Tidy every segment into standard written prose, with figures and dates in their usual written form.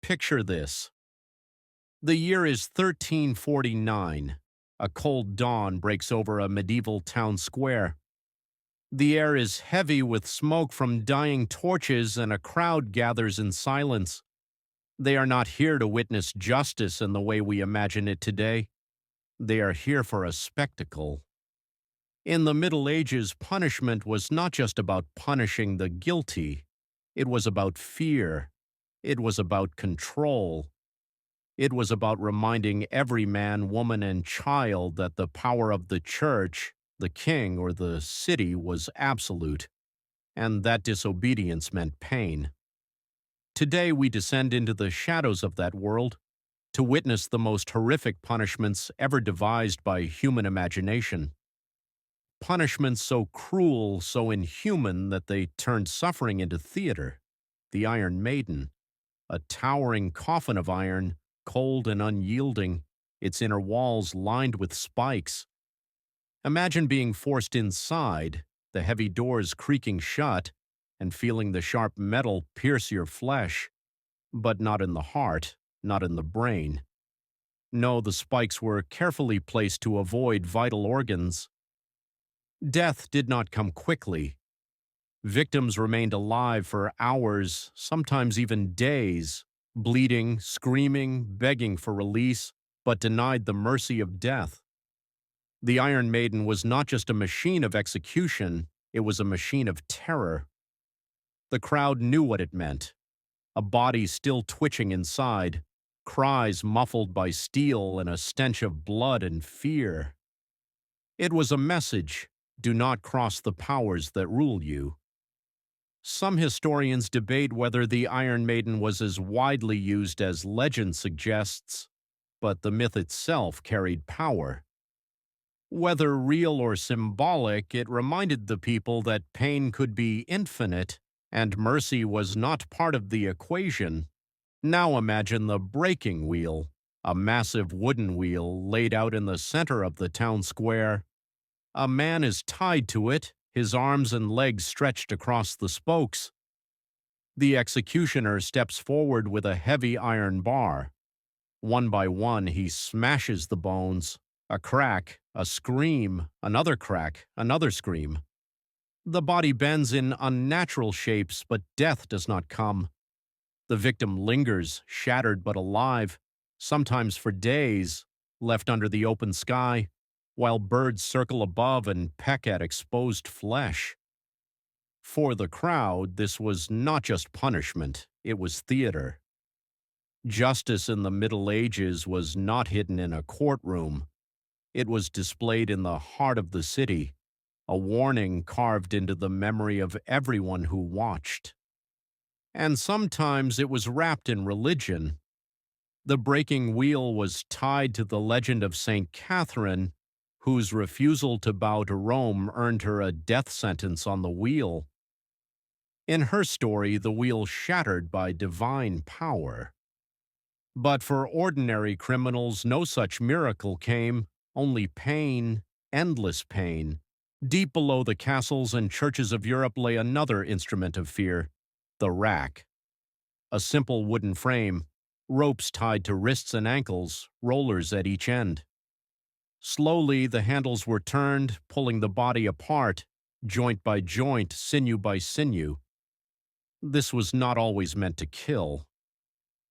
Picture this. The year is 1349. A cold dawn breaks over a medieval town square. The air is heavy with smoke from dying torches, and a crowd gathers in silence. They are not here to witness justice in the way we imagine it today. They are here for a spectacle. In the Middle Ages, punishment was not just about punishing the guilty. It was about fear. It was about control. It was about reminding every man, woman, and child that the power of the church, the king, or the city was absolute, and that disobedience meant pain. Today we descend into the shadows of that world to witness the most horrific punishments ever devised by human imagination. Punishments so cruel, so inhuman that they turned suffering into theater. The Iron Maiden, a towering coffin of iron, cold and unyielding, its inner walls lined with spikes. Imagine being forced inside, the heavy doors creaking shut, and feeling the sharp metal pierce your flesh, but not in the heart, not in the brain. No, the spikes were carefully placed to avoid vital organs. Death did not come quickly. Victims remained alive for hours, sometimes even days, bleeding, screaming, begging for release, but denied the mercy of death. The Iron Maiden was not just a machine of execution, it was a machine of terror. The crowd knew what it meant. A body still twitching inside, cries muffled by steel, and a stench of blood and fear. It was a message: do not cross the powers that rule you. Some historians debate whether the Iron Maiden was as widely used as legend suggests, but the myth itself carried power. Whether real or symbolic, it reminded the people that pain could be infinite and mercy was not part of the equation. Now imagine the breaking wheel, a massive wooden wheel laid out in the center of the town square. A man is tied to it, his arms and legs stretched across the spokes. The executioner steps forward with a heavy iron bar. One by one, he smashes the bones. A crack, a scream, another crack, another scream. The body bends in unnatural shapes, but death does not come. The victim lingers, shattered but alive, sometimes for days, left under the open sky, while birds circle above and peck at exposed flesh. For the crowd, this was not just punishment, it was theater. Justice in the Middle Ages was not hidden in a courtroom. It was displayed in the heart of the city, a warning carved into the memory of everyone who watched. And sometimes it was wrapped in religion. The breaking wheel was tied to the legend of Saint Catherine, whose refusal to bow to Rome earned her a death sentence on the wheel. In her story, the wheel shattered by divine power. But for ordinary criminals, no such miracle came, only pain, endless pain. Deep below the castles and churches of Europe lay another instrument of fear, the rack. A simple wooden frame, ropes tied to wrists and ankles, rollers at each end. Slowly, the handles were turned, pulling the body apart, joint by joint, sinew by sinew. This was not always meant to kill.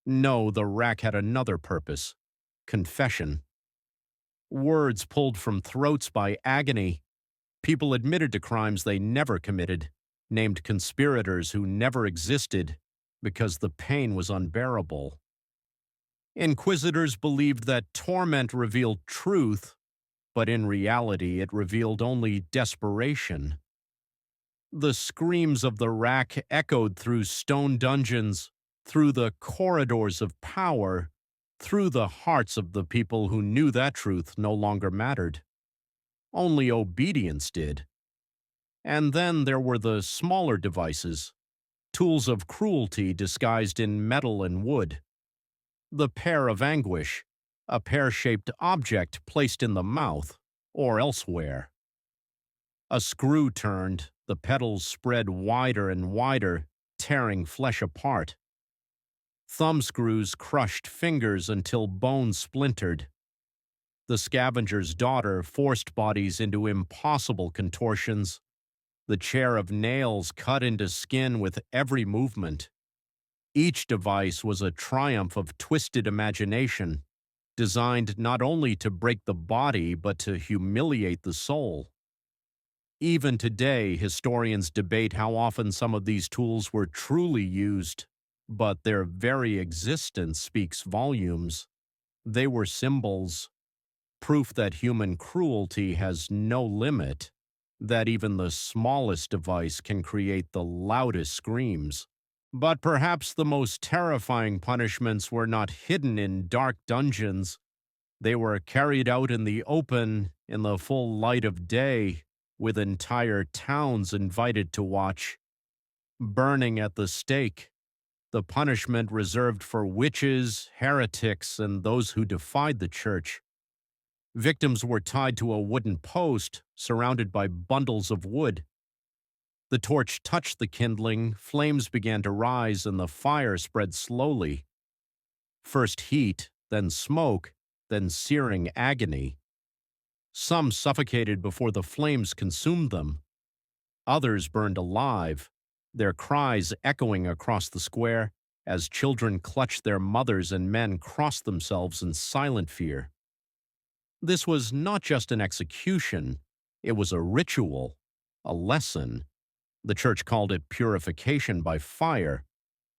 No, the rack had another purpose: confession. Words pulled from throats by agony. People admitted to crimes they never committed, named conspirators who never existed, because the pain was unbearable. Inquisitors believed that torment revealed truth, but in reality it revealed only desperation. The screams of the rack echoed through stone dungeons, through the corridors of power, through the hearts of the people who knew that truth no longer mattered. Only obedience did. And then there were the smaller devices, tools of cruelty disguised in metal and wood. The pear of anguish, a pear-shaped object placed in the mouth or elsewhere. A screw turned, the petals spread wider and wider, tearing flesh apart. Thumbscrews crushed fingers until bones splintered. The scavenger's daughter forced bodies into impossible contortions. The chair of nails cut into skin with every movement. Each device was a triumph of twisted imagination, designed not only to break the body but to humiliate the soul. Even today, historians debate how often some of these tools were truly used, but their very existence speaks volumes. They were symbols, proof that human cruelty has no limit, that even the smallest device can create the loudest screams. But perhaps the most terrifying punishments were not hidden in dark dungeons. They were carried out in the open, in the full light of day, with entire towns invited to watch. Burning at the stake, the punishment reserved for witches, heretics, and those who defied the church. Victims were tied to a wooden post, surrounded by bundles of wood. The torch touched the kindling, flames began to rise, and the fire spread slowly. First heat, then smoke, then searing agony. Some suffocated before the flames consumed them. Others burned alive, their cries echoing across the square as children clutched their mothers and men crossed themselves in silent fear. This was not just an execution, it was a ritual, a lesson. The church called it purification by fire,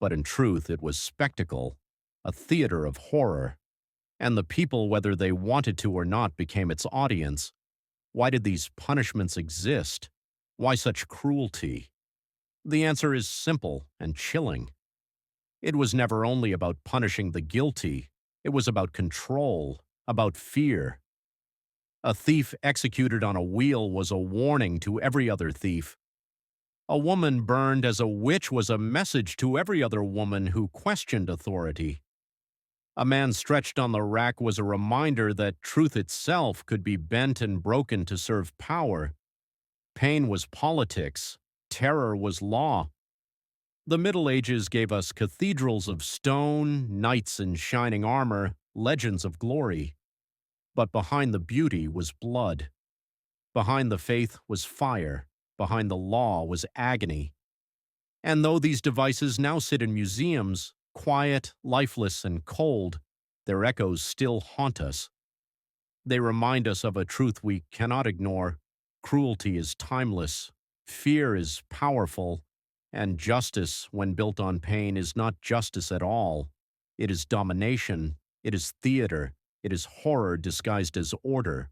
but in truth it was spectacle, a theater of horror. And the people, whether they wanted to or not, became its audience. Why did these punishments exist? Why such cruelty? The answer is simple and chilling. It was never only about punishing the guilty, it was about control, about fear. A thief executed on a wheel was a warning to every other thief. A woman burned as a witch was a message to every other woman who questioned authority. A man stretched on the rack was a reminder that truth itself could be bent and broken to serve power. Pain was politics. Terror was law. The Middle Ages gave us cathedrals of stone, knights in shining armor, legends of glory. But behind the beauty was blood. Behind the faith was fire. Behind the law was agony. And though these devices now sit in museums, quiet, lifeless, and cold, their echoes still haunt us. They remind us of a truth we cannot ignore. Cruelty is timeless, fear is powerful, and justice, when built on pain, is not justice at all. It is domination, it is theater, it is horror disguised as order.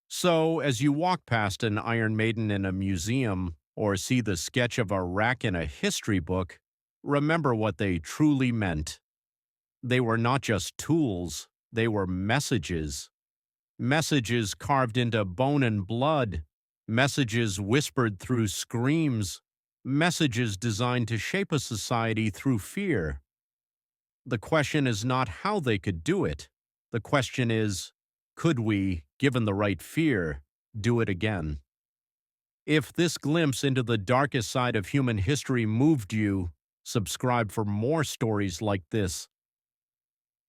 So, as you walk past an Iron Maiden in a museum or see the sketch of a rack in a history book, remember what they truly meant. They were not just tools, they were messages. Messages carved into bone and blood, messages whispered through screams, messages designed to shape a society through fear. The question is not how they could do it. The question is, could we, given the right fear, do it again? If this glimpse into the darkest side of human history moved you, subscribe for more stories like this.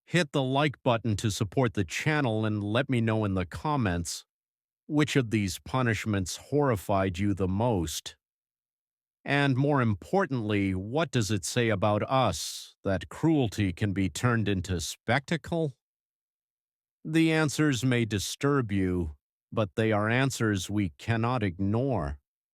Hit the like button to support the channel and let me know in the comments which of these punishments horrified you the most. And more importantly, what does it say about us that cruelty can be turned into spectacle? The answers may disturb you, but they are answers we cannot ignore.